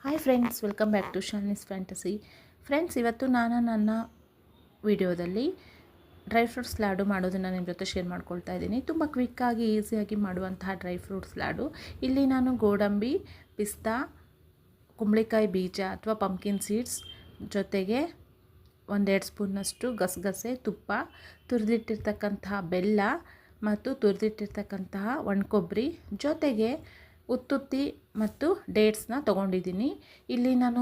Hi friends, welcome back to Shalini's fantasy. Friends, ಇವತ್ತು ನಾನು ನನ್ನ ವಿಡಿಯೋದಲ್ಲಿ ಡ್ರೈ ಫ್ರೂಟ್ಸ್ ಲಾಡು ಮಾಡೋದನ್ನು ನಿಮ್ಮ ಜೊತೆ ಶೇರ್ ಮಾಡ್ಕೊಳ್ತಾ ಇದ್ದೀನಿ. ತುಂಬ ಕ್ವಿಕ್ಕಾಗಿ ಈಸಿಯಾಗಿ ಮಾಡುವಂತಹ ಡ್ರೈ ಫ್ರೂಟ್ಸ್ ಲಾಡು. ಇಲ್ಲಿ ನಾನು ಗೋಡಂಬಿ, ಪಿಸ್ತಾ, ಕುಂಬಳಕಾಯಿ ಬೀಜ ಅಥವಾ ಪಂಪ್ಕಿನ್ ಸೀಡ್ಸ್ ಜೊತೆಗೆ 1-2 ಸ್ಪೂನ್ನಷ್ಟು ಗಸಗಸೆ, ತುಪ್ಪ, ತುರಿದಿಟ್ಟಿರ್ತಕ್ಕಂತಹ ಬೆಲ್ಲ ಮತ್ತು ತುರಿದಿಟ್ಟಿರ್ತಕ್ಕಂತಹ ಒಣಕೊಬ್ಬರಿ ಜೊತೆಗೆ ಉತ್ತುತ್ತಿ ಮತ್ತು ಡೇಟ್ಸ್ನ ತೊಗೊಂಡಿದ್ದೀನಿ. ಇಲ್ಲಿ ನಾನು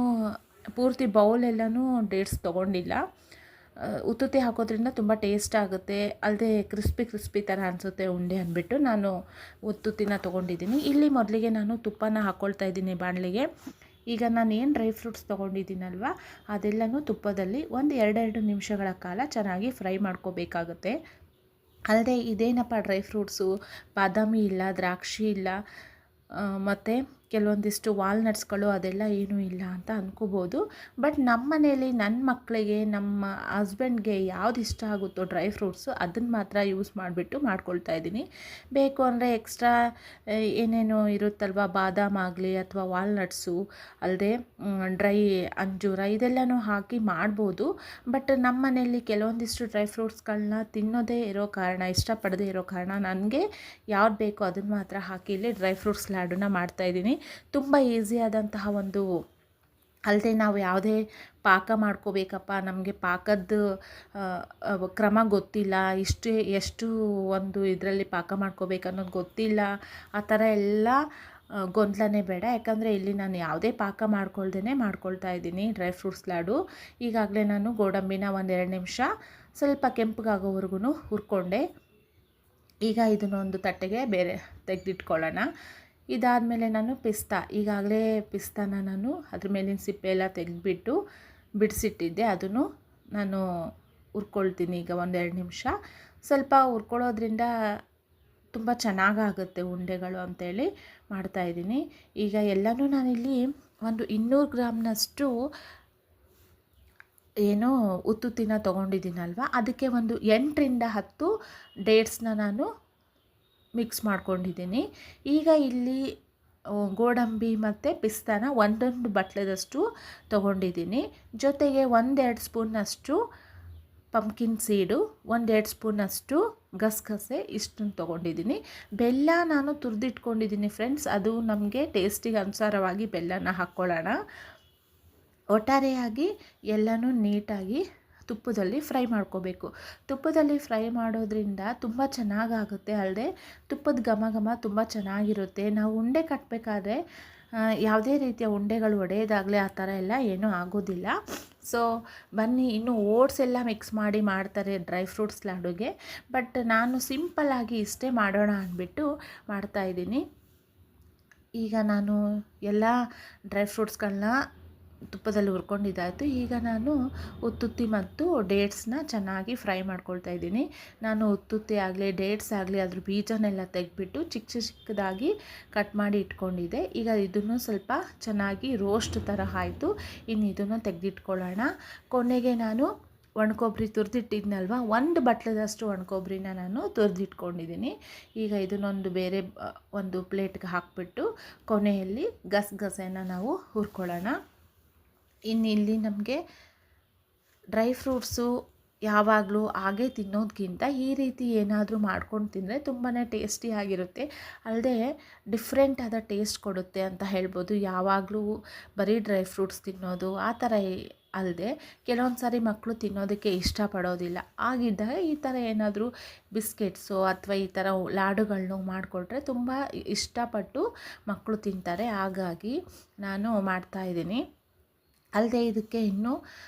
ಪೂರ್ತಿ ಬೌಲೆಲ್ಲನೂ ಡೇಟ್ಸ್ ತೊಗೊಂಡಿಲ್ಲ. ಉತ್ತುತ್ತಿ ಹಾಕೋದ್ರಿಂದ ತುಂಬ ಟೇಸ್ಟ್ ಆಗುತ್ತೆ, ಅಲ್ಲದೆ ಕ್ರಿಸ್ಪಿ ಥರ ಅನಿಸುತ್ತೆ ಉಂಡೆ ಅಂದ್ಬಿಟ್ಟು ನಾನು ಉತ್ತುತ್ತಿನ ತೊಗೊಂಡಿದ್ದೀನಿ. ಇಲ್ಲಿ ಮೊದಲಿಗೆ ನಾನು ತುಪ್ಪನ ಹಾಕ್ಕೊಳ್ತಾ ಇದ್ದೀನಿ ಬಾಣಲಿಗೆ. ಈಗ ನಾನು ಏನು ಡ್ರೈ ಫ್ರೂಟ್ಸ್ ತೊಗೊಂಡಿದ್ದೀನಲ್ವ ಅದೆಲ್ಲನೂ ತುಪ್ಪದಲ್ಲಿ 1-2 ನಿಮಿಷಗಳ ಕಾಲ ಚೆನ್ನಾಗಿ ಫ್ರೈ ಮಾಡ್ಕೋಬೇಕಾಗುತ್ತೆ. ಅಲ್ಲದೆ ಇದೇನಪ್ಪ ಡ್ರೈ ಫ್ರೂಟ್ಸು, ಬಾದಾಮಿ ಇಲ್ಲ, ದ್ರಾಕ್ಷಿ ಇಲ್ಲ, ಮತ್ತು ಕೆಲವೊಂದಿಷ್ಟು ವಾಲ್ನಟ್ಸ್ಗಳು ಅದೆಲ್ಲ ಏನೂ ಇಲ್ಲ ಅಂತ ಅಂದ್ಕೋಬೋದು. ಬಟ್ ನಮ್ಮ ಮನೇಲಿ ನನ್ನ ಮಕ್ಕಳಿಗೆ, ನಮ್ಮ ಹಸ್ಬೆಂಡ್ಗೆ ಯಾವ್ದು ಇಷ್ಟ ಆಗುತ್ತೋ ಡ್ರೈ ಫ್ರೂಟ್ಸು ಅದನ್ನು ಮಾತ್ರ ಯೂಸ್ ಮಾಡಿಬಿಟ್ಟು ಮಾಡ್ಕೊಳ್ತಾ ಇದ್ದೀನಿ. ಬೇಕು ಅಂದರೆ ಎಕ್ಸ್ಟ್ರಾ ಏನೇನು ಇರುತ್ತಲ್ವ, ಬಾದಾಮ್ ಆಗಲಿ ಅಥವಾ ವಾಲ್ನಟ್ಸು, ಅಲ್ಲದೆ ಡ್ರೈ ಅಂಜೂರ ಇದೆಲ್ಲನೂ ಹಾಕಿ ಮಾಡ್ಬೋದು. ಬಟ್ ನಮ್ಮ ಮನೆಯಲ್ಲಿ ಕೆಲವೊಂದಿಷ್ಟು ಡ್ರೈ ಫ್ರೂಟ್ಸ್ಗಳನ್ನ ತಿನ್ನೋದೇ ಇರೋ ಕಾರಣ, ಇಷ್ಟಪಡದೇ ಇರೋ ಕಾರಣ ನನಗೆ ಯಾವ್ದು ಬೇಕೋ ಅದನ್ನು ಮಾತ್ರ ಹಾಕಿ ಇಲ್ಲಿ ಡ್ರೈ ಫ್ರೂಟ್ಸ್ ಲಾಡನ್ನ ಮಾಡ್ತಾಯಿದ್ದೀನಿ. ತುಂಬ ಈಸಿಯಾದಂತಹ ಒಂದು, ಅಲ್ಲದೆ ನಾವು ಯಾವುದೇ ಪಾಕ ಮಾಡ್ಕೋಬೇಕಪ್ಪ, ನಮಗೆ ಪಾಕದ ಕ್ರಮ ಗೊತ್ತಿಲ್ಲ, ಎಷ್ಟು ಒಂದು ಇದರಲ್ಲಿ ಪಾಕ ಮಾಡ್ಕೋಬೇಕು ಅನ್ನೋದು ಗೊತ್ತಿಲ್ಲ, ಆ ಥರ ಎಲ್ಲ ಗೊಂದಲನೇ ಬೇಡ. ಯಾಕಂದರೆ ಇಲ್ಲಿ ನಾನು ಯಾವುದೇ ಪಾಕ ಮಾಡ್ಕೊಳ್ದೇ ಮಾಡ್ಕೊಳ್ತಾ ಇದ್ದೀನಿ ಡ್ರೈ ಫ್ರೂಟ್ಸ್ ಲಾಡು. ಈಗಾಗಲೇ ನಾನು ಗೋಡಂಬಿನ 1-2 ನಿಮಿಷ ಸ್ವಲ್ಪ ಕೆಂಪಗಾಗೋವರೆಗೂ ಹುರ್ಕೊಂಡೆ. ಈಗ ಇದನ್ನೊಂದು ತಟ್ಟೆಗೆ ಬೇರೆ ತೆಗೆದಿಟ್ಕೊಳ್ಳೋಣ. ಇದಾದಮೇಲೆ ನಾನು ಈಗಾಗಲೇ ಪಿಸ್ತಾನ ನಾನು ಅದ್ರ ಮೇಲಿನ ಸಿಪ್ಪೆ ಎಲ್ಲ ತೆಗೆದುಬಿಟ್ಟು ಬಿಡಿಸಿಟ್ಟಿದ್ದೆ, ಅದನ್ನು ನಾನು ಹುರ್ಕೊಳ್ತೀನಿ ಈಗ 1-2 ನಿಮಿಷ. ಸ್ವಲ್ಪ ಹುರ್ಕೊಳ್ಳೋದ್ರಿಂದ ತುಂಬ ಚೆನ್ನಾಗಾಗುತ್ತೆ ಉಂಡೆಗಳು ಅಂತೇಳಿ ಮಾಡ್ತಾಯಿದ್ದೀನಿ. ಈಗ ಎಲ್ಲನೂ ನಾನಿಲ್ಲಿ ಒಂದು 200 ಗ್ರಾಮ್ನಷ್ಟು ಉತ್ತುತ್ತಿನ ತೊಗೊಂಡಿದ್ದೀನಲ್ವ, ಅದಕ್ಕೆ ಒಂದು 8-10 ಡೇಟ್ಸ್ನ ನಾನು ಮಿಕ್ಸ್ ಮಾಡ್ಕೊಂಡಿದ್ದೀನಿ. ಈಗ ಇಲ್ಲಿ ಗೋಡಂಬಿ ಮತ್ತು ಪಿಸ್ತಾನ 1 ಬಟ್ಲದಷ್ಟು ತೊಗೊಂಡಿದ್ದೀನಿ. ಜೊತೆಗೆ 1-2 ಸ್ಪೂನ್ನಷ್ಟು ಪಂಪ್ಕಿನ್ ಸೀಡು, 1-2 ಸ್ಪೂನಷ್ಟು ಗಸಗಸೆ, ಇಷ್ಟನ್ನು ತೊಗೊಂಡಿದ್ದೀನಿ. ಬೆಲ್ಲ ನಾನು ತುರಿದಿಟ್ಕೊಂಡಿದ್ದೀನಿ ಫ್ರೆಂಡ್ಸ್, ಅದು ನಮಗೆ ಟೇಸ್ಟಿಗೆ ಅನುಸಾರವಾಗಿ ಬೆಲ್ಲನ ಹಾಕ್ಕೊಳ್ಳೋಣ. ಒಟ್ಟಾರೆಯಾಗಿ ಎಲ್ಲನೂ ನೀಟಾಗಿ ತುಪ್ಪದಲ್ಲಿ ಫ್ರೈ ಮಾಡ್ಕೋಬೇಕು. ತುಪ್ಪದಲ್ಲಿ ಫ್ರೈ ಮಾಡೋದ್ರಿಂದ ತುಂಬ ಚೆನ್ನಾಗಾಗುತ್ತೆ, ಅಲ್ಲದೆ ತುಪ್ಪದ ಘಮ ತುಂಬ ಚೆನ್ನಾಗಿರುತ್ತೆ. ನಾವು ಉಂಡೆ ಕಟ್ಟಬೇಕಾದ್ರೆ ಯಾವುದೇ ರೀತಿಯ ಉಂಡೆಗಳು ಒಡೆಯೋದಾಗಲಿ ಆ ಥರ ಎಲ್ಲ ಏನೂ ಆಗೋದಿಲ್ಲ. ಸೊ ಬನ್ನಿ, ಇನ್ನು ಓಟ್ಸ್ ಎಲ್ಲ ಮಿಕ್ಸ್ ಮಾಡಿ ಮಾಡ್ತಾರೆ ಡ್ರೈ ಫ್ರೂಟ್ಸ್ ಲಾಡುಗೆ. ಬಟ್ ನಾನು ಸಿಂಪಲ್ಲಾಗಿ ಇಷ್ಟೇ ಮಾಡೋಣ ಅಂದ್ಬಿಟ್ಟು ಮಾಡ್ತಾಯಿದ್ದೀನಿ. ಈಗ ನಾನು ಎಲ್ಲ ಡ್ರೈ ಫ್ರೂಟ್ಸ್ಗಳನ್ನ ತುಪ್ಪದಲ್ಲಿ ಹುರ್ಕೊಂಡಿದ್ದಾಯಿತು. ಈಗ ನಾನು ಉತ್ತುತ್ತಿ ಮತ್ತು ಡೇಟ್ಸ್ನ ಚೆನ್ನಾಗಿ ಫ್ರೈ ಮಾಡ್ಕೊಳ್ತಾ ಇದ್ದೀನಿ. ನಾನು ಉತ್ತುತ್ತಿ ಆಗಲಿ ಡೇಟ್ಸ್ ಆಗಲಿ ಅದ್ರ ಬೀಜನೆಲ್ಲ ತೆಗೆದ್ಬಿಟ್ಟು ಚಿಕ್ಕದಾಗಿ ಕಟ್ ಮಾಡಿ ಇಟ್ಕೊಂಡಿದ್ದೆ. ಈಗ ಇದನ್ನು ಸ್ವಲ್ಪ ಚೆನ್ನಾಗಿ ರೋಸ್ಟ್ ಥರ ಆಯಿತು. ಇನ್ನು ಇದನ್ನು ತೆಗೆದಿಟ್ಕೊಳ್ಳೋಣ. ಕೊನೆಗೆ ನಾನು ಒಣಕೊಬ್ಬರಿ ತುರಿದಿಟ್ಟಿದ್ನಲ್ವ, 1 ಬಟ್ಲದಷ್ಟು ಒಣಕೊಬ್ಬರಿನ ನಾನು ತುರಿದಿಟ್ಕೊಂಡಿದ್ದೀನಿ. ಈಗ ಇದನ್ನೊಂದು ಬೇರೆ ಒಂದು ಪ್ಲೇಟ್ಗೆ ಹಾಕಿಬಿಟ್ಟು ಕೊನೆಯಲ್ಲಿ ಗಸಗಸೆನ ನಾವು ಹುರ್ಕೊಳ್ಳೋಣ. ಇನ್ನು ಇಲ್ಲಿ ನಮಗೆ ಡ್ರೈ ಫ್ರೂಟ್ಸು ಯಾವಾಗಲೂ ಹಾಗೆ ತಿನ್ನೋದಕ್ಕಿಂತ ಈ ರೀತಿ ಏನಾದರೂ ಮಾಡ್ಕೊಂಡು ತಿಂದರೆ ತುಂಬಾ ಟೇಸ್ಟಿಯಾಗಿರುತ್ತೆ, ಅಲ್ಲದೆ ಡಿಫ್ರೆಂಟ್ ಆದ ಟೇಸ್ಟ್ ಕೊಡುತ್ತೆ ಅಂತ ಹೇಳ್ಬೋದು. ಯಾವಾಗಲೂ ಬರೀ ಡ್ರೈ ಫ್ರೂಟ್ಸ್ ತಿನ್ನೋದು ಆ ಥರ ಅಲ್ಲದೆ ಕೆಲವೊಂದು ಸಾರಿ ಮಕ್ಕಳು ತಿನ್ನೋದಕ್ಕೆ ಇಷ್ಟಪಡೋದಿಲ್ಲ. ಆಗಿದ್ದಾಗ ಈ ಥರ ಏನಾದರೂ ಬಿಸ್ಕೆಟ್ಸು ಅಥವಾ ಈ ಥರ ಲಾಡುಗಳನ್ನೂ ಮಾಡಿಕೊಟ್ರೆ ತುಂಬ ಇಷ್ಟಪಟ್ಟು ಮಕ್ಕಳು ತಿಂತಾರೆ. ಹಾಗಾಗಿ ನಾನು ಮಾಡ್ತಾಯಿದ್ದೀನಿ. ಅಲ್ಲದೆ ಇದಕ್ಕೆ ಇನ್ನೂ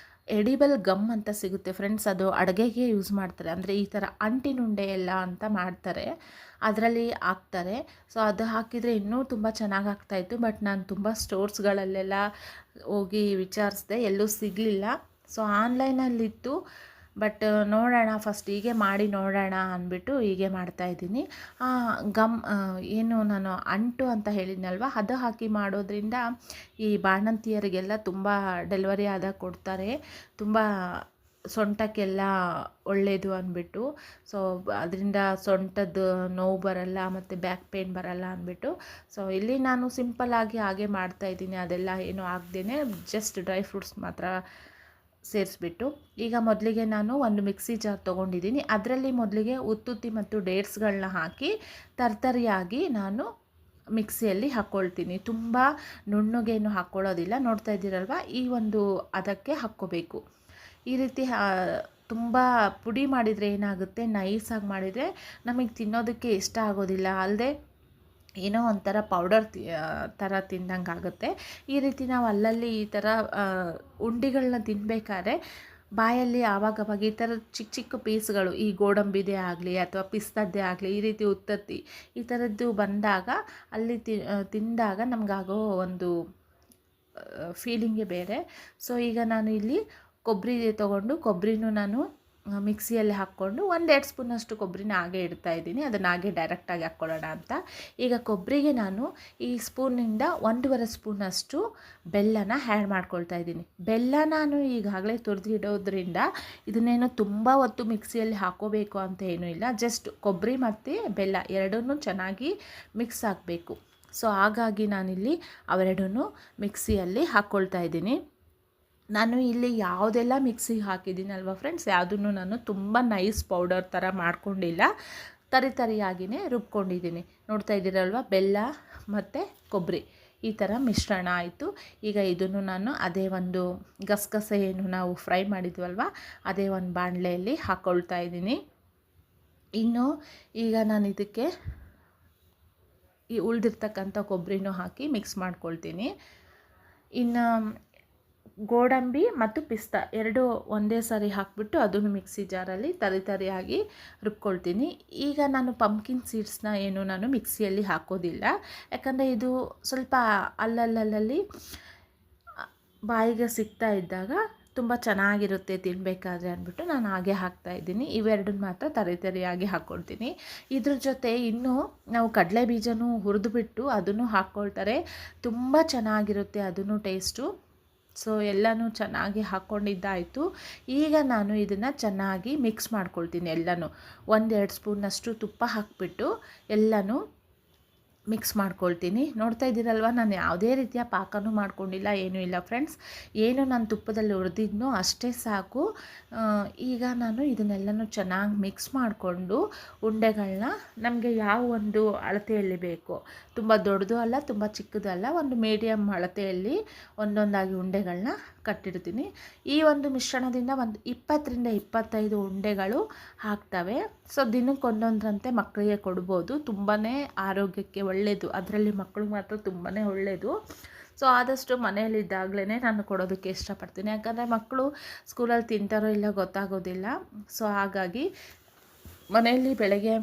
ಎಡಿಬಲ್ ಗಮ್ ಅಂತ ಸಿಗುತ್ತೆ ಫ್ರೆಂಡ್ಸ್, ಅದು ಅಡುಗೆಗೆ ಯೂಸ್ ಮಾಡ್ತಾರೆ. ಅಂದರೆ ಈ ಥರ ಅಂಟಿನುಂಡೆ ಎಲ್ಲ ಅಂತ ಮಾಡ್ತಾರೆ, ಅದರಲ್ಲಿ ಹಾಕ್ತಾರೆ. ಸೊ ಅದು ಹಾಕಿದರೆ ಇನ್ನೂ ತುಂಬ ಚೆನ್ನಾಗಿ ಆಗ್ತಾಯಿತ್ತು. ಬಟ್ ನಾನು ತುಂಬ ಸ್ಟೋರ್ಸ್ಗಳಲ್ಲೆಲ್ಲ ಹೋಗಿ ವಿಚಾರಿಸಿದೆ, ಎಲ್ಲೂ ಸಿಗಲಿಲ್ಲ. ಸೊ ಆನ್ಲೈನಲ್ಲಿತ್ತು, ಬಟ್ ನೋಡೋಣ ಫಸ್ಟ್ ಹೀಗೆ ಮಾಡಿ ನೋಡೋಣ ಅಂದ್ಬಿಟ್ಟು ಹೀಗೆ ಮಾಡ್ತಾಯಿದ್ದೀನಿ. ಗಮ್ ಏನು ನಾನು ಅಂಟು ಅಂತ ಹೇಳಿದ್ನಲ್ವ, ಅದು ಹಾಕಿ ಮಾಡೋದ್ರಿಂದ ಈ ಬಾಣಂತಿಯರಿಗೆಲ್ಲ ತುಂಬ ಡೆಲಿವರಿ ಆದಾಗ ಕೊಡ್ತಾರೆ. ತುಂಬ ಸೊಂಟಕ್ಕೆಲ್ಲ ಒಳ್ಳೆಯದು ಅಂದ್ಬಿಟ್ಟು. ಸೊ ಅದರಿಂದ ಸೊಂಟದ ನೋವು ಬರಲ್ಲ ಮತ್ತು ಬ್ಯಾಕ್ ಪೇಯ್ನ್ ಬರಲ್ಲ ಅಂದ್ಬಿಟ್ಟು. ಸೊ ಇಲ್ಲಿ ನಾನು ಸಿಂಪಲ್ಲಾಗಿ ಹಾಗೆ ಮಾಡ್ತಾಯಿದ್ದೀನಿ, ಅದೆಲ್ಲ ಏನೂ ಆಗದೇನೆ ಜಸ್ಟ್ ಡ್ರೈ ಫ್ರೂಟ್ಸ್ ಮಾತ್ರ ಸೇರಿಸ್ಬಿಟ್ಟು. ಈಗ ಮೊದಲಿಗೆ ನಾನು ಒಂದು ಮಿಕ್ಸಿ ಜಾರ್ ತೊಗೊಂಡಿದ್ದೀನಿ. ಅದರಲ್ಲಿ ಮೊದಲಿಗೆ ಉತ್ತುತ್ತಿ ಮತ್ತು ಡೇಟ್ಸ್ಗಳನ್ನ ಹಾಕಿ ತರ್ತರಿಯಾಗಿ ನಾನು ಮಿಕ್ಸಿಯಲ್ಲಿ ಹಾಕ್ಕೊಳ್ತೀನಿ. ತುಂಬ ನುಣ್ಣಗೇನು ಹಾಕ್ಕೊಳ್ಳೋದಿಲ್ಲ, ನೋಡ್ತಾ ಇದ್ದೀರಲ್ವ, ಈ ಒಂದು ಅದಕ್ಕೆ ಹಾಕ್ಕೋಬೇಕು. ಈ ರೀತಿ ತುಂಬ ಪುಡಿ ಮಾಡಿದರೆ ಏನಾಗುತ್ತೆ, ನೈಸಾಗಿ ಮಾಡಿದರೆ ನಮಗೆ ತಿನ್ನೋದಕ್ಕೆ ಇಷ್ಟ ಆಗೋದಿಲ್ಲ, ಅಲ್ಲದೆ ಏನೋ ಒಂಥರ ಪೌಡರ್ ಥರ ತಿಂದಂಗೆ ಆಗುತ್ತೆ. ಈ ರೀತಿ ನಾವು ಅಲ್ಲಲ್ಲಿ ಈ ಥರ ಉಂಡೆಗಳನ್ನ ತಿನ್ನಬೇಕಾದ್ರೆ ಬಾಯಲ್ಲಿ ಆವಾಗವಾಗ ಈ ಥರದ ಚಿಕ್ಕ ಚಿಕ್ಕ ಪೀಸ್ಗಳು, ಈ ಗೋಡಂಬಿದೇ ಆಗಲಿ ಅಥವಾ ಪಿಸ್ತದ್ದೇ ಆಗಲಿ, ಈ ರೀತಿ ಉತ್ತತ್ತಿ ಈ ಥರದ್ದು ಬಂದಾಗ ಅಲ್ಲಿ ತಿಂದಾಗ ನಮಗಾಗೋ ಒಂದು ಫೀಲಿಂಗೇ ಬೇರೆ. ಸೊ ಈಗ ನಾನು ಇಲ್ಲಿ ಕೊಬ್ಬರಿ ತೊಗೊಂಡು ಕೊಬ್ಬರಿನೂ ನಾನು ಮಿಕ್ಸಿಯಲ್ಲಿ ಹಾಕ್ಕೊಂಡು 1-2 ಸ್ಪೂನಷ್ಟು ಕೊಬ್ಬರಿನ ಹಾಗೆ ಇಡ್ತಾಯಿದ್ದೀನಿ, ಅದನ್ನು ಹಾಗೆ ಡೈರೆಕ್ಟಾಗಿ ಹಾಕ್ಕೊಳ್ಳೋಣ ಅಂತ. ಈಗ ಕೊಬ್ಬರಿಗೆ ನಾನು ಈ ಸ್ಪೂನಿಂದ 1.5 ಸ್ಪೂನಷ್ಟು ಬೆಲ್ಲನ ಆ್ಯಡ್ ಮಾಡ್ಕೊಳ್ತಾ ಇದ್ದೀನಿ. ಬೆಲ್ಲ ನಾನು ಈಗಾಗಲೇ ತುರಿದಿಡೋದ್ರಿಂದ ಇದನ್ನೇನು ತುಂಬ ಹೊತ್ತು ಮಿಕ್ಸಿಯಲ್ಲಿ ಹಾಕೋಬೇಕು ಅಂತ ಏನೂ ಇಲ್ಲ, ಜಸ್ಟ್ ಕೊಬ್ಬರಿ ಮತ್ತು ಬೆಲ್ಲ ಎರಡನ್ನೂ ಚೆನ್ನಾಗಿ ಮಿಕ್ಸ್ ಆಗಬೇಕು. ಸೊ ಹಾಗಾಗಿ ನಾನಿಲ್ಲಿ ಅವೆರಡನ್ನೂ ಮಿಕ್ಸಿಯಲ್ಲಿ ಹಾಕ್ಕೊಳ್ತಾ ಇದ್ದೀನಿ. ನಾನು ಇಲ್ಲಿ ಯಾವುದೆಲ್ಲ ಮಿಕ್ಸಿಗೆ ಹಾಕಿದ್ದೀನಲ್ವ ಫ್ರೆಂಡ್ಸ್, ಯಾವುದನ್ನು ನಾನು ತುಂಬ ನೈಸ್ ಪೌಡರ್ ಥರ ಮಾಡ್ಕೊಂಡಿಲ್ಲ, ತರಿಯಾಗಿಯೇ ರುಬ್ಕೊಂಡಿದ್ದೀನಿ. ನೋಡ್ತಾ ಇದ್ದೀರಲ್ವ, ಬೆಲ್ಲ ಮತ್ತು ಕೊಬ್ಬರಿ ಈ ಥರ ಮಿಶ್ರಣ ಆಯಿತು. ಈಗ ಇದನ್ನು ನಾನು ಅದೇ ಒಂದು ಗಸಗಸೆ ಏನು ನಾವು ಫ್ರೈ ಮಾಡಿದ್ವಲ್ವ, ಅದೇ ಒಂದು ಬಾಣಲೆಯಲ್ಲಿ ಹಾಕ್ಕೊಳ್ತಾ ಇದ್ದೀನಿ. ಇನ್ನು ಈಗ ನಾನು ಇದಕ್ಕೆ ಈ ಉಳಿದಿರ್ತಕ್ಕಂಥ ಕೊಬ್ಬರಿನೂ ಹಾಕಿ ಮಿಕ್ಸ್ ಮಾಡ್ಕೊಳ್ತೀನಿ. ಇನ್ನು ಗೋಡಂಬಿ ಮತ್ತು ಪಿಸ್ತಾ ಎರಡು ಒಂದೇ ಸಾರಿ ಹಾಕಿಬಿಟ್ಟು ಅದನ್ನು ಮಿಕ್ಸಿ ಜಾರಲ್ಲಿ ತರಿಯಾಗಿ ರುಬ್ಕೊಳ್ತೀನಿ. ಈಗ ನಾನು ಪಂಪ್ಕಿನ್ ಸೀಡ್ಸ್ನ ಏನು ನಾನು ಮಿಕ್ಸಿಯಲ್ಲಿ ಹಾಕೋದಿಲ್ಲ, ಯಾಕಂದರೆ ಇದು ಸ್ವಲ್ಪ ಅಲ್ಲಲ್ಲಿ ಬಾಯಿಗೆ ಸಿಗ್ತಾ ಇದ್ದಾಗ ತುಂಬ ಚೆನ್ನಾಗಿರುತ್ತೆ ತಿನ್ನಬೇಕಾದ್ರೆ ಅಂದ್ಬಿಟ್ಟು ನಾನು ಹಾಗೆ ಹಾಕ್ತಾಯಿದ್ದೀನಿ. ಇವೆರಡನ್ನ ಮಾತ್ರ ತರಿಯಾಗಿ ಹಾಕ್ಕೊಳ್ತೀನಿ. ಇದ್ರ ಜೊತೆ ಇನ್ನೂ ನಾವು ಕಡಲೆ ಬೀಜನೂ ಹುರಿದುಬಿಟ್ಟು ಅದನ್ನು ಹಾಕ್ಕೊಳ್ತಾರೆ, ತುಂಬ ಚೆನ್ನಾಗಿರುತ್ತೆ ಅದನ್ನು ಟೇಸ್ಟು. ಸೊ ಎಲ್ಲನೂ ಚೆನ್ನಾಗಿ ಹಾಕ್ಕೊಂಡಿದ್ದಾಯಿತು. ಈಗ ನಾನು ಇದನ್ನು ಚೆನ್ನಾಗಿ ಮಿಕ್ಸ್ ಮಾಡ್ಕೊಳ್ತೀನಿ. ಎಲ್ಲನೂ 1-2 ಸ್ಪೂನಷ್ಟು ತುಪ್ಪ ಹಾಕಿಬಿಟ್ಟು ಎಲ್ಲನೂ ಮಿಕ್ಸ್ ಮಾಡ್ಕೊಳ್ತೀನಿ. ನೋಡ್ತಾ ಇದ್ದೀರಲ್ವ, ನಾನು ಯಾವುದೇ ರೀತಿಯ ಪಾಕನೂ ಮಾಡ್ಕೊಂಡಿಲ್ಲ, ಏನೂ ಇಲ್ಲ ಫ್ರೆಂಡ್ಸ್. ಏನು ನಾನು ತುಪ್ಪದಲ್ಲಿ ಹುರಿದಿದ್ನೋ ಅಷ್ಟೇ ಸಾಕು. ಈಗ ನಾನು ಇದನ್ನೆಲ್ಲನೂ ಚೆನ್ನಾಗಿ ಮಿಕ್ಸ್ ಮಾಡಿಕೊಂಡು ಉಂಡೆಗಳನ್ನ ನಮಗೆ ಯಾವ ಒಂದು ಅಳತೆಯಲ್ಲಿ ಬೇಕು, ತುಂಬ ದೊಡ್ಡದು ಅಲ್ಲ ತುಂಬ ಚಿಕ್ಕದು ಅಲ್ಲ, ಒಂದು ಮೀಡಿಯಮ್ ಅಳತೆಯಲ್ಲಿ ಒಂದೊಂದಾಗಿ ಉಂಡೆಗಳನ್ನ ಕಟ್ಟಿಡ್ತೀನಿ. ಈ ಒಂದು ಮಿಶ್ರಣದಿಂದ ಒಂದು 20-25 ಉಂಡೆಗಳು ಆಗ್ತವೆ. ಸೊ ದಿನಕ್ಕೊಂದೊಂದರಂತೆ ಮಕ್ಕಳಿಗೆ ಕೊಡ್ಬೋದು, ತುಂಬಾ ಆರೋಗ್ಯಕ್ಕೆ ಒಳ್ಳೆಯದು, ಅದರಲ್ಲಿ ಮಕ್ಕಳು ಮಾತ್ರ ತುಂಬಾ ಒಳ್ಳೆಯದು. ಸೊ ಆದಷ್ಟು ಮನೆಯಲ್ಲಿದ್ದಾಗಲೇ ನಾನು ಕೊಡೋದಕ್ಕೆ ಇಷ್ಟಪಡ್ತೀನಿ, ಯಾಕಂದರೆ ಮಕ್ಕಳು ಸ್ಕೂಲಲ್ಲಿ ತಿಂತಾರೋ ಇಲ್ಲ ಗೊತ್ತಾಗೋದಿಲ್ಲ. ಸೊ ಹಾಗಾಗಿ ಮನೆಯಲ್ಲಿ ಬೆಳಗ್ಗೆ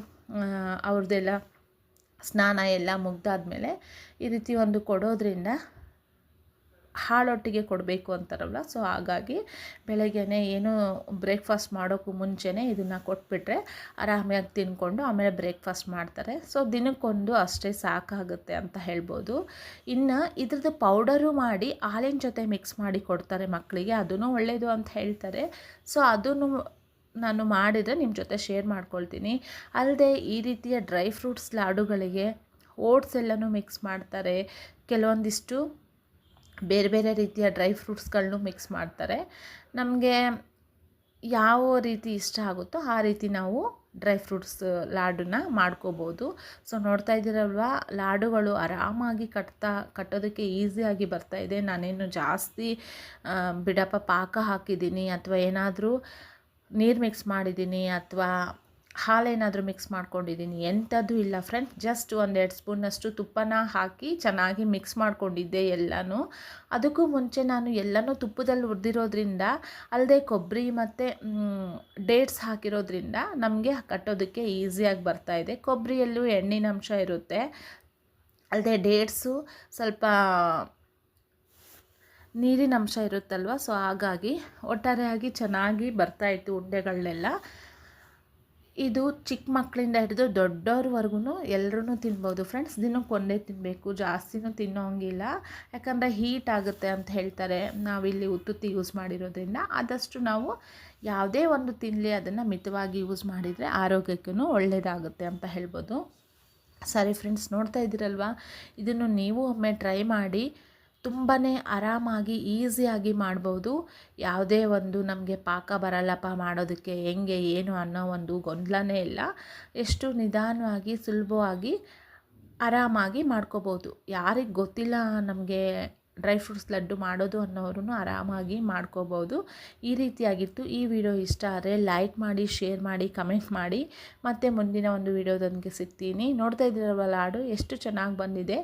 ಅವ್ರದ್ದೆಲ್ಲ ಸ್ನಾನ ಎಲ್ಲ ಮುಗ್ದಾದ್ಮೇಲೆ ಈ ರೀತಿ ಒಂದು ಕೊಡೋದ್ರಿಂದ ಹಾಳೊಟ್ಟಿಗೆ ಕೊಡಬೇಕು ಅಂತಾರಲ್ಲ. ಸೊ ಹಾಗಾಗಿ ಬೆಳಗ್ಗೆನೇ ಏನು ಬ್ರೇಕ್ಫಾಸ್ಟ್ ಮಾಡೋಕ್ಕೂ ಮುಂಚೆನೇ ಇದನ್ನು ಕೊಟ್ಬಿಟ್ರೆ ಆರಾಮಾಗಿ ತಿಂದ್ಕೊಂಡು ಆಮೇಲೆ ಬ್ರೇಕ್ಫಾಸ್ಟ್ ಮಾಡ್ತಾರೆ. ಸೊ ದಿನಕ್ಕೊಂದು ಅಷ್ಟೇ ಸಾಕಾಗುತ್ತೆ ಅಂತ ಹೇಳ್ಬೋದು. ಇನ್ನು ಇದ್ರದ್ದು ಪೌಡರು ಮಾಡಿ ಹಾಲಿನ ಜೊತೆ ಮಿಕ್ಸ್ ಮಾಡಿ ಕೊಡ್ತಾರೆ ಮಕ್ಕಳಿಗೆ, ಅದೂ ಒಳ್ಳೆಯದು ಅಂತ ಹೇಳ್ತಾರೆ. ಸೊ ಅದನ್ನು ನಾನು ಮಾಡಿದರೆ ನಿಮ್ಮ ಜೊತೆ ಶೇರ್ ಮಾಡ್ಕೊಳ್ತೀನಿ. ಅಲ್ಲದೆ ಈ ರೀತಿಯ ಡ್ರೈ ಫ್ರೂಟ್ಸ್ ಲಾಡುಗಳಿಗೆ ಓಟ್ಸ್ ಎಲ್ಲನೂ ಮಿಕ್ಸ್ ಮಾಡ್ತಾರೆ, ಕೆಲವೊಂದಿಷ್ಟು ಬೇರೆ ಬೇರೆ ರೀತಿಯ ಡ್ರೈ ಫ್ರೂಟ್ಸ್ಗಳನ್ನೂ ಮಿಕ್ಸ್ ಮಾಡ್ತಾರೆ. ನಮಗೆ ಯಾವ ರೀತಿ ಇಷ್ಟ ಆಗುತ್ತೋ ಆ ರೀತಿ ನಾವು ಡ್ರೈ ಫ್ರೂಟ್ಸ್ ಲಾಡನ್ನ ಮಾಡ್ಕೋಬೋದು. ಸೊ ನೋಡ್ತಾ ಇದ್ದೀರಲ್ವ, ಲಾಡುಗಳು ಆರಾಮಾಗಿ ಕಟ್ಟೋದಕ್ಕೆ ಈಸಿಯಾಗಿ ಬರ್ತಾಯಿದೆ. ನಾನೇನು ಜಾಸ್ತಿ ಬಿಡಪ್ಪ ಪಾಕ ಹಾಕಿದ್ದೀನಿ ಅಥವಾ ಏನಾದರೂ ನೀರು ಮಿಕ್ಸ್ ಮಾಡಿದ್ದೀನಿ ಅಥವಾ ಹಾಲೇನಾದರೂ ಮಿಕ್ಸ್ ಮಾಡ್ಕೊಂಡಿದ್ದೀನಿ ಎಂಥದ್ದು ಇಲ್ಲ ಫ್ರೆಂಡ್ಸ್. ಜಸ್ಟ್ 1-2 ಸ್ಪೂನಷ್ಟು ತುಪ್ಪನ ಹಾಕಿ ಚೆನ್ನಾಗಿ ಮಿಕ್ಸ್ ಮಾಡ್ಕೊಂಡಿದ್ದೆ ಎಲ್ಲನೂ. ಅದಕ್ಕೂ ಮುಂಚೆ ನಾನು ಎಲ್ಲನೂ ತುಪ್ಪದಲ್ಲಿ ಹುರಿದಿರೋದ್ರಿಂದ, ಅಲ್ಲದೆ ಕೊಬ್ಬರಿ ಮತ್ತು ಡೇಟ್ಸ್ ಹಾಕಿರೋದ್ರಿಂದ ನಮಗೆ ಕಟ್ಟೋದಕ್ಕೆ ಈಸಿಯಾಗಿ ಬರ್ತಾಯಿದೆ. ಕೊಬ್ಬರಿಯಲ್ಲೂ ಎಣ್ಣಿನಂಶ ಇರುತ್ತೆ, ಅಲ್ಲದೆ ಡೇಟ್ಸು ಸ್ವಲ್ಪ ನೀರಿನ ಅಂಶ ಇರುತ್ತಲ್ವ. ಸೊ ಹಾಗಾಗಿ ಒಟ್ಟಾರೆಯಾಗಿ ಚೆನ್ನಾಗಿ ಬರ್ತಾಯಿತ್ತು ಉಂಡೆಗಳನ್ನೆಲ್ಲ. ಇದು ಚಿಕ್ಕ ಮಕ್ಕಳಿಂದ ಹಿಡಿದು ದೊಡ್ಡವ್ರವರೆಗೂ ಎಲ್ಲರೂ ತಿನ್ಬೋದು ಫ್ರೆಂಡ್ಸ್. ದಿನಕ್ಕೆ ಒಂದೇ ತಿನ್ನಬೇಕು, ಜಾಸ್ತಿನೂ ತಿನ್ನೋ ಹಂಗಿಲ್ಲ. ಯಾಕಂದರೆ ಹೀಟ್ ಆಗುತ್ತೆ ಅಂತ ಹೇಳ್ತಾರೆ. ನಾವಿಲ್ಲಿ ಉತ್ತುತ್ತಿ ಯೂಸ್ ಮಾಡಿರೋದ್ರಿಂದ ಆದಷ್ಟು ನಾವು ಯಾವುದೇ ಒಂದು ತಿನ್ನಲಿ ಅದನ್ನು ಮಿತವಾಗಿ ಯೂಸ್ ಮಾಡಿದರೆ ಆರೋಗ್ಯಕ್ಕೂ ಒಳ್ಳೆಯದಾಗುತ್ತೆ ಅಂತ ಹೇಳ್ಬೋದು. ಸರಿ ಫ್ರೆಂಡ್ಸ್, ನೋಡ್ತಾ ಇದ್ದೀರಲ್ವ, ಇದನ್ನು ನೀವು ಒಮ್ಮೆ ಟ್ರೈ ಮಾಡಿ. ತುಂಬಾ ಆರಾಮಾಗಿ ಈಸಿಯಾಗಿ ಮಾಡ್ಬೋದು. ಯಾವುದೇ ಒಂದು ನಮಗೆ ಪಾಕ ಬರಲ್ಲಪ್ಪ ಮಾಡೋದಕ್ಕೆ ಹೆಂಗೆ ಏನು ಅನ್ನೋ ಒಂದು ಗೊಂದಲನೇ ಇಲ್ಲ. ಎಷ್ಟು ನಿಧಾನವಾಗಿ ಸುಲಭವಾಗಿ ಆರಾಮಾಗಿ ಮಾಡ್ಕೋಬೋದು. ಯಾರಿಗೆ ಗೊತ್ತಿಲ್ಲ ನಮಗೆ ಡ್ರೈ ಫ್ರೂಟ್ಸ್ ಲಡ್ಡು ಮಾಡೋದು ಅನ್ನೋರು ಆರಾಮಾಗಿ ಮಾಡ್ಕೋಬೋದು. ಈ ರೀತಿಯಾಗಿತ್ತು. ಈ ವಿಡಿಯೋ ಇಷ್ಟ ಆದರೆ ಲೈಕ್ ಮಾಡಿ, ಶೇರ್ ಮಾಡಿ, ಕಮೆಂಟ್ ಮಾಡಿ. ಮತ್ತೆ ಮುಂದಿನ ಒಂದು ವಿಡಿಯೋದೊಂದಿಗೆ ಸಿಗ್ತೀನಿ. ನೋಡ್ತಾ ಇದ್ದೀರಲ್ವ ಲಾಡು ಎಷ್ಟು ಚೆನ್ನಾಗಿ ಬಂದಿದೆ.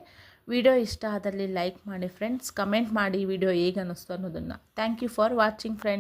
ವಿಡಿಯೋ ಇಷ್ಟ ಆದಲ್ಲಿ ಲೈಕ್ ಮಾಡಿ ಫ್ರೆಂಡ್ಸ್. ಕಮೆಂಟ್ ಮಾಡಿ ವಿಡಿಯೋ ಹೇಗೆ ಅನ್ನಿಸ್ತು ಅನ್ನೋದನ್ನು. Thank you for watching friends.